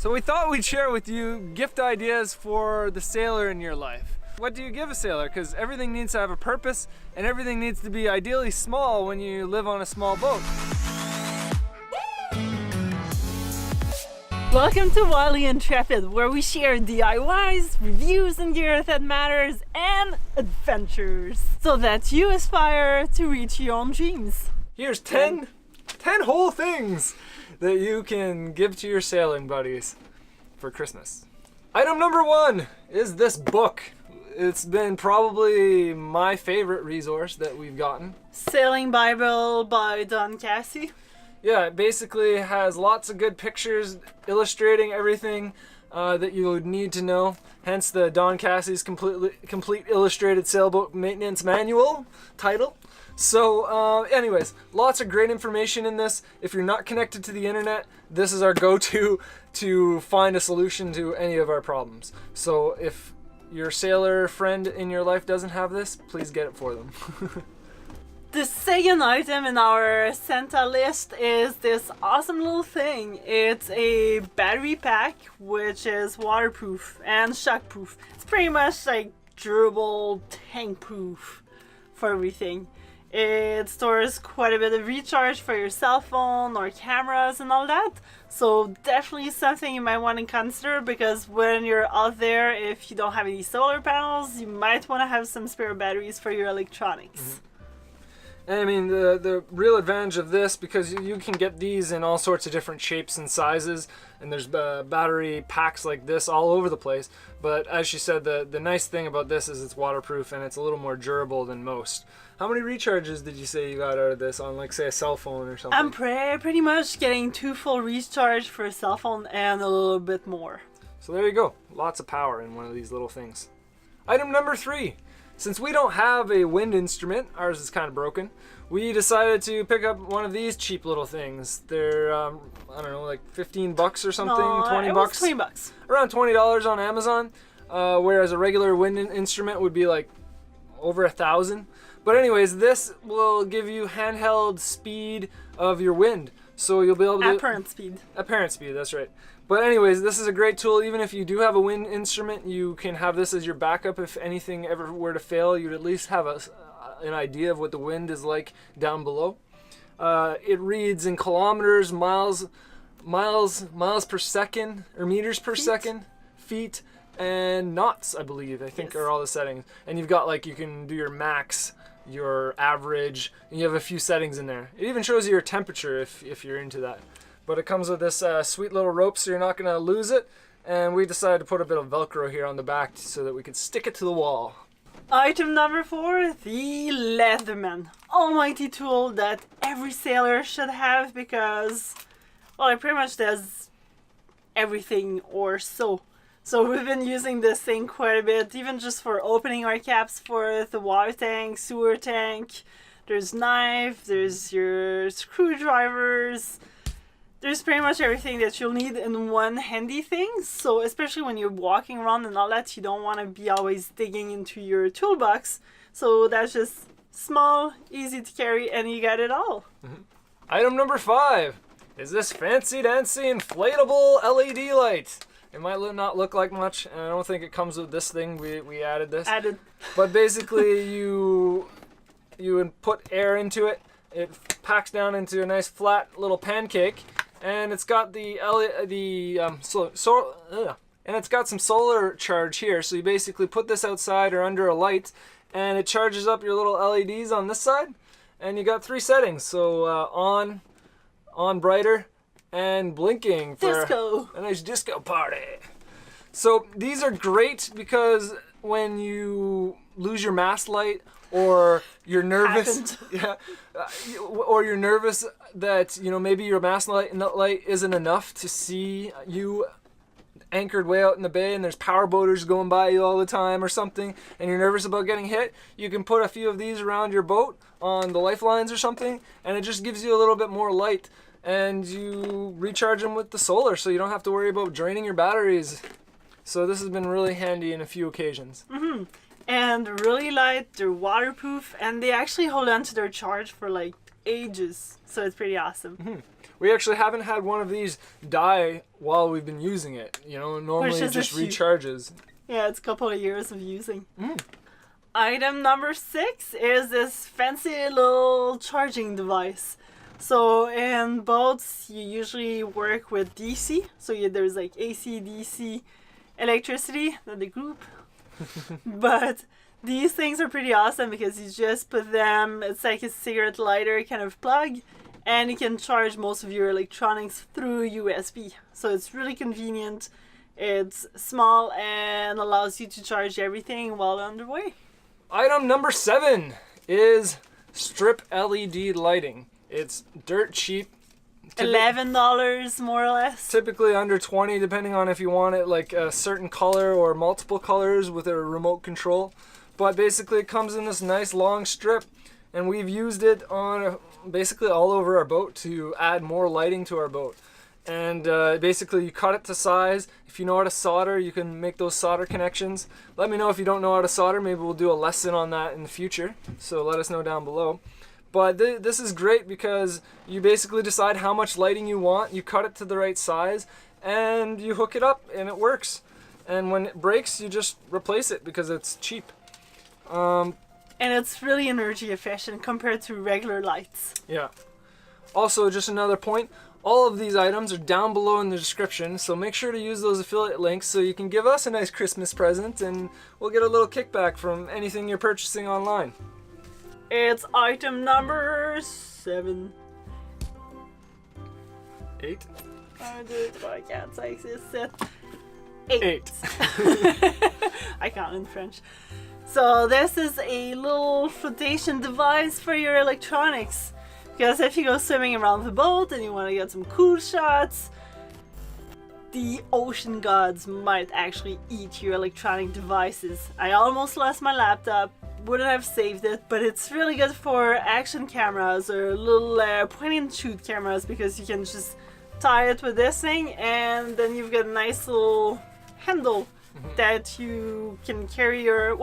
So we thought we'd share with you gift ideas for the sailor in your life. What do you give a sailor? Because everything needs to have a purpose and everything needs to be ideally small when you live on a small boat. Welcome to Wildly Intrepid, where we share DIYs, reviews and gear that matters, and adventures, so that you aspire to reach your own dreams. Here's 10 whole things that you can give to your sailing buddies for Christmas. Item number 1 is this book. It's been probably my favorite resource that we've gotten. Sailing Bible by Don Cassie. Yeah, it basically has lots of good pictures illustrating everything that you would need to know. Hence the Don Cassie's complete illustrated sailboat maintenance manual title. So anyways, lots of great information in this. If you're not connected to the internet, this is our go-to to find a solution to any of our problems. So if your sailor friend in your life doesn't have this, please get it for them. The second item in our Santa list is this awesome little thing. It's a battery pack, which is waterproof and shockproof. It's pretty much like durable, tank-proof for everything. It stores quite a bit of recharge for your cell phone or cameras and all that. So definitely something you might want to consider, because when you're out there, if you don't have any solar panels, you might want to have some spare batteries for your electronics. Mm-hmm. And I mean, the real advantage of this, because you can get these in all sorts of different shapes and sizes, and there's battery packs like this all over the place. But as she said, the nice thing about this is it's waterproof and it's a little more durable than most. How many recharges did you say you got out of this on, like, say, a cell phone or something? I'm pretty much getting 2 full recharge for a cell phone and a little bit more. So there you go. Lots of power in one of these little things. Item number 3. Since we don't have a wind instrument, ours is kind of broken, we decided to pick up one of these cheap little things. They're, I don't know, like 15 bucks or something, No, 20 it bucks? was 20 bucks. Around $20 on Amazon, whereas a regular wind instrument would be like over 1,000. But anyways, this will give you handheld speed of your wind. So you'll be able to... Apparent speed. Apparent speed, that's right. But anyways, this is a great tool. Even if you do have a wind instrument, you can have this as your backup. If anything ever were to fail, you'd at least have an idea of what the wind is like down below. It reads in kilometers, miles per second, or meters per second, feet, and knots, I believe, I think, are all the settings. And you've got, like, you can do your max, your average, and you have a few settings in there. It even shows you your temperature if you're into that. But it comes with this sweet little rope, so you're not going to lose it. And we decided to put a bit of Velcro here on the back so that we could stick it to the wall. Item number 4, the Leatherman. Almighty tool that every sailor should have, because, well, it pretty much does everything or so. So we've been using this thing quite a bit, even just for opening our caps for the water tank, sewer tank. There's knife, there's your screwdrivers. There's pretty much everything that you'll need in one handy thing. So especially when you're walking around and all that, you don't want to be always digging into your toolbox. So that's just small, easy to carry, and you got it all. Mm-hmm. Item number 5 is this fancy-dancy inflatable LED light. It might not look like much, and I don't think it comes with this thing. We added this. But basically, you put air into it. It packs down into a nice flat little pancake. And it's got and it's got some solar charge here. So you basically put this outside or under a light, and it charges up your little LEDs on this side. And you got 3 settings. So on brighter, and blinking for disco. A nice disco party. So these are great because when you lose your mast light, or you're nervous, or you're nervous that, you know, maybe your mast light isn't enough to see you anchored way out in the bay and there's power boaters going by you all the time or something, and you're nervous about getting hit, you can put a few of these around your boat on the lifelines or something, and it just gives you a little bit more light, and you recharge them with the solar, so you don't have to worry about draining your batteries. So this has been really handy in a few occasions. Mm-hmm. And really light, they're waterproof, and they actually hold on to their charge for like ages, so it's pretty awesome. Mm-hmm. We actually haven't had one of these die while we've been using it. You know, normally it just recharges. Yeah, it's a couple of years of using. Item number 6 is this fancy little charging device. So in boats, you usually work with DC. So there's like AC, DC, electricity, not the group. But these things are pretty awesome because you just put them, it's like a cigarette lighter kind of plug, and you can charge most of your electronics through USB. So it's really convenient. It's small and allows you to charge everything while underway. Item number 7 is strip LED lighting. It's dirt cheap. $11 more or less. Typically under 20, depending on if you want it like a certain color or multiple colors with a remote control. But basically it comes in this nice long strip, and we've used it on basically all over our boat to add more lighting to our boat. And basically you cut it to size. If you know how to solder, you can make those solder connections. Let me know if you don't know how to solder. Maybe we'll do a lesson on that in the future. So let us know down below. But this is great because you basically decide how much lighting you want. You cut it to the right size and you hook it up and it works. And when it breaks, you just replace it because it's cheap. And it's really energy efficient compared to regular lights. Yeah. Also, just another point. All of these items are down below in the description, so make sure to use those affiliate links so you can give us a nice Christmas present and we'll get a little kickback from anything you're purchasing online. It's item number 7. 8? I do it, but I can't say it. 8. I count in French. So this is a little flotation device for your electronics. Because if you go swimming around the boat and you want to get some cool shots, the ocean gods might actually eat your electronic devices. I almost lost my laptop, wouldn't have saved it, but it's really good for action cameras or little point and shoot cameras because you can just tie it with this thing and then you've got a nice little handle that you can carry your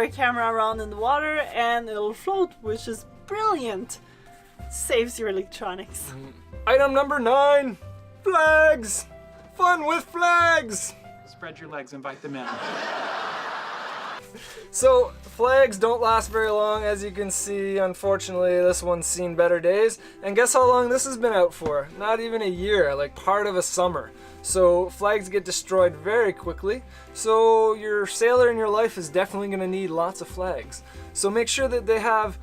camera around in the water and it'll float, which is brilliant. Saves your electronics. Item number 9, flags. Fun with flags. Spread your legs, invite them in. So flags don't last very long, as you can see. Unfortunately, this one's seen better days. And guess how long this has been out for? Not even a year, like part of a summer. So flags get destroyed very quickly. So your sailor in your life is definitely going to need lots of flags. So make sure that they have,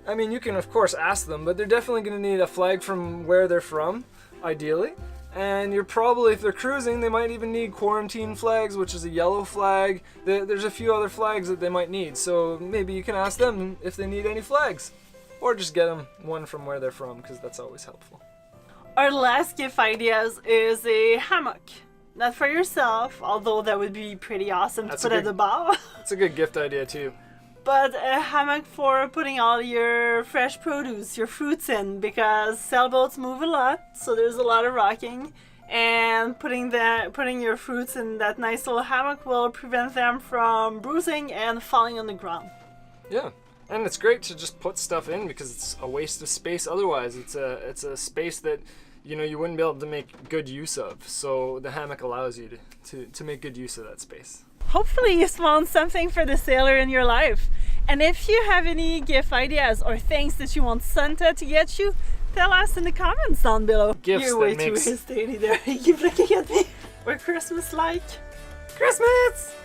I mean, you can of course ask them, but they're definitely going to need a flag from where they're from, ideally. And you're probably, if they're cruising, they might even need quarantine flags, which is a yellow flag. There's a few other flags that they might need, so maybe you can ask them if they need any flags. Or just get them one from where they're from, because that's always helpful. Our last gift ideas is a hammock. Not for yourself, although that would be pretty awesome to put at the bow. It's a good gift idea too. But a hammock for putting all your fresh produce, your fruits in, because sailboats move a lot, so there's a lot of rocking. And putting your fruits in that nice little hammock will prevent them from bruising and falling on the ground. Yeah, and it's great to just put stuff in because it's a waste of space otherwise. It's a space that you wouldn't be able to make good use of. So the hammock allows you to make good use of that space. Hopefully you found something for the sailor in your life. And if you have any gift ideas or things that you want Santa to get you, tell us in the comments down below. Gifts You're way too hesitating there. You keep looking at me. We're Christmas-like. Christmas!